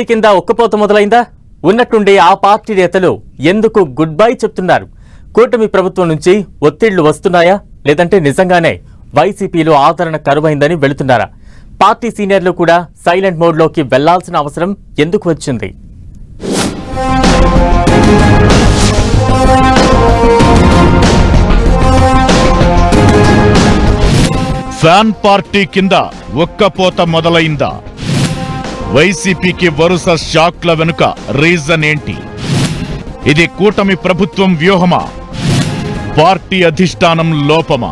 కింద ఉక్కపోత మొదలైందా? ఉన్నట్టుండి ఆ పార్టీ నేతలు ఎందుకు గుడ్ బై చెప్తున్నారు? కూటమి ప్రభుత్వం నుంచి ఒత్తిళ్లు వస్తున్నాయా, లేదంటే నిజంగానే వైసీపీలో ఆదరణ కరువైందని వెళుతున్నారా? పార్టీ సీనియర్లు కూడా సైలెంట్ మోడ్లోకి వెళ్లాల్సిన అవసరం ఎందుకు వచ్చింది? ఫ్యాన్ పార్టీ కింద ఉక్కపోత మొదలైందా? వైసీపీకి వరుస షాక్ల వెనుక రీజన్ ఏంటి? ఇది కూటమి ప్రభుత్వం వ్యూహమా, పార్టీ అధిష్టానం లోపమా?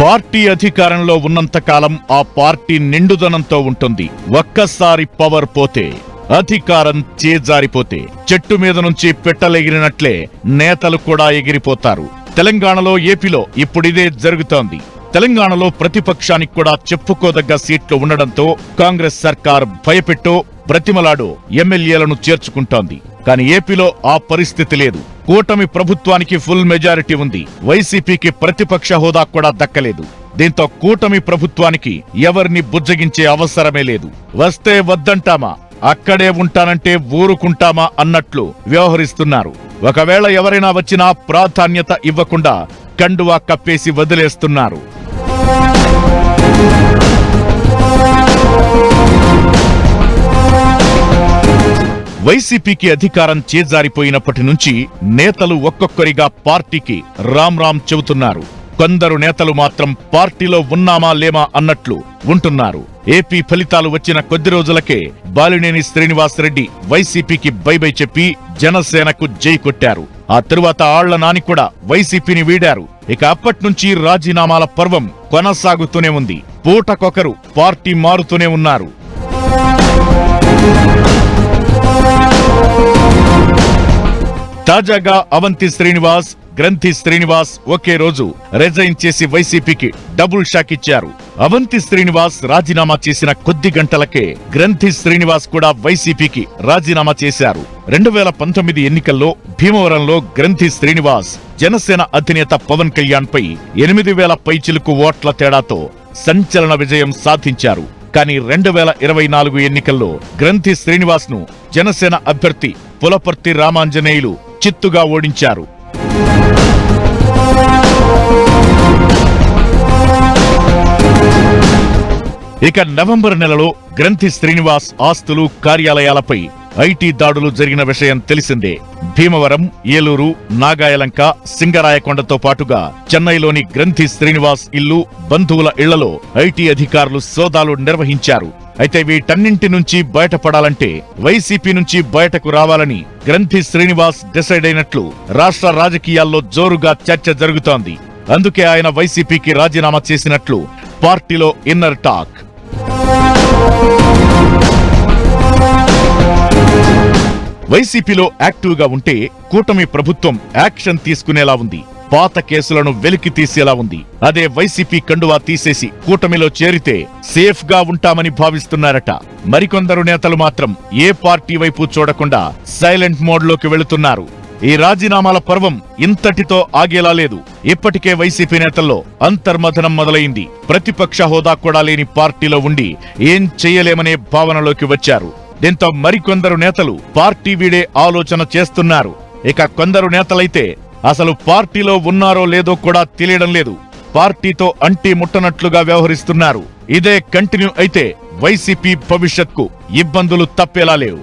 పార్టీ అధికారంలో ఉన్నంతకాలం ఆ పార్టీ నిండుదనంతో ఉంటుంది. ఒక్కసారి పవర్ పోతే, అధికారం చేజారిపోతే చెట్టు మీద నుంచి పెట్టలెగిరినట్లే నేతలు కూడా ఎగిరిపోతారు. తెలంగాణలో, ఏపీలో ఇప్పుడిదే జరుగుతోంది. తెలంగాణలో ప్రతిపక్షానికి కూడా చెప్పుకోదగ్గ సీట్లు ఉండడంతో కాంగ్రెస్ సర్కార్ భయపెట్టో బ్రతిమలాడో ఎమ్మెల్యేలను చేర్చుకుంటోంది. కానీ ఏపీలో ఆ పరిస్థితి లేదు. కూటమి ప్రభుత్వానికి ఫుల్ మెజారిటీ ఉంది. వైసీపీకి ప్రతిపక్ష హోదా కూడా దక్కలేదు. దీంతో కూటమి ప్రభుత్వానికి ఎవరిని బుజ్జగించే అవసరమే లేదు. వస్తే వద్దంటామా, అక్కడే ఉంటానంటే ఊరుకుంటామా అన్నట్లు వ్యవహరిస్తున్నారు. ఒకవేళ ఎవరైనా వచ్చినా ప్రాధాన్యత ఇవ్వకుండా కండువా కప్పేసి వదిలేస్తున్నారు. వైసీపీకి అధికారం చేజారిపోయినప్పటి నుంచి నేతలు ఒక్కొక్కరిగా పార్టీకి రామ్ రామ్ చెబుతున్నారు. కొందరు నేతలు మాత్రం పార్టీలో ఉన్నామా లేమా అన్నట్లు ఉంటున్నారు. ఏపీ ఫలితాలు వచ్చిన కొద్ది రోజులకే బాలినేని శ్రీనివాసరెడ్డి వైసీపీకి బై చెప్పి జనసేనకు జై కొట్టారు. ఆ తరువాత ఆళ్ల నాని కూడా వైసీపీని వీడారు. ఇక అప్పట్నుంచి రాజీనామాల పర్వం కొనసాగుతూనే ఉంది. పూటకొకరు పార్టీ మారుతూనే ఉన్నారు. తాజాగా అవంతి శ్రీనివాస్, గ్రంథి శ్రీనివాస్ ఒకే రోజు రిజైన్ చేసి వైసీపీకి డబుల్ షాక్ ఇచ్చారు. అవంతి శ్రీనివాస్ రాజీనామా చేసిన కొద్ది గంటలకే గ్రంథి శ్రీనివాస్ కూడా వైసీపీకి రాజీనామా చేశారు. 2019 ఎన్నికల్లో భీమవరంలో గ్రంథి శ్రీనివాస్ జనసేన అధినేత పవన్ కళ్యాణ్ పై 8,000 పైచిలుకు ఓట్ల తేడాతో సంచలన విజయం సాధించారు. కానీ 2024 ఎన్నికల్లో గ్రంథి శ్రీనివాస్ ను జనసేన అభ్యర్థి పులపర్తి రామాంజనేయులు చిత్తుగా ఓడించారు. ఇక నవంబర్ నెలలో గ్రంథి శ్రీనివాస్ ఆస్తులు, కార్యాలయాలపై ఐటీ దాడులు జరిగిన విషయం తెలిసిందే. భీమవరం, ఏలూరు, నాగాయలంక, సింగరాయకొండతో పాటుగా చెన్నైలోని గ్రంథి శ్రీనివాస్ ఇల్లు, బంధువుల ఇళ్లలో ఐటీ అధికారులు సోదాలు నిర్వహించారు. అయితే వీటన్నింటి నుంచి బయటపడాలంటే వైసీపీ నుంచి బయటకు రావాలని గ్రంథి శ్రీనివాస్ డిసైడ్ అయినట్లు రాష్ట్ర రాజకీయాల్లో జోరుగా చర్చ జరుగుతోంది. అందుకే ఆయన వైసీపీకి రాజీనామా చేసినట్లు పార్టీలో ఇన్నర్ టాక్. వైసీపీలో యాక్టివ్ గా ఉంటే కూటమి ప్రభుత్వం యాక్షన్ తీసుకునేలా ఉంది. పాత కేసులను వెలికి తీసేలా ఉంది. అదే వైసీపీ కండువా తీసేసి కూటమిలో చేరితే సేఫ్ గా ఉంటామని భావిస్తున్నారట. మరికొందరు నేతలు మాత్రం ఏ పార్టీ వైపు చూడకుండా సైలెంట్ మోడ్ లోకి వెళుతున్నారు. ఈ రాజీనామాల పర్వం ఇంతటితో ఆగేలా లేదు. ఇప్పటికే వైసీపీ నేతల్లో అంతర్మథనం మొదలైంది. ప్రతిపక్ష హోదా కూడా లేని పార్టీలో ఉండి ఏం చెయ్యలేమనే భావనలోకి వచ్చారు. దీంతో మరికొందరు నేతలు పార్టీ వీడే ఆలోచన చేస్తున్నారు. ఇక కొందరు నేతలైతే అసలు పార్టీలో ఉన్నారో లేదో కూడా తెలియడం లేదు. పార్టీతో అంటి ముట్టనట్లుగా వ్యవహరిస్తున్నారు. ఇదే కంటిన్యూ అయితే వైసీపీ భవిష్యత్కు ఇబ్బందులు తప్పేలా లేవు.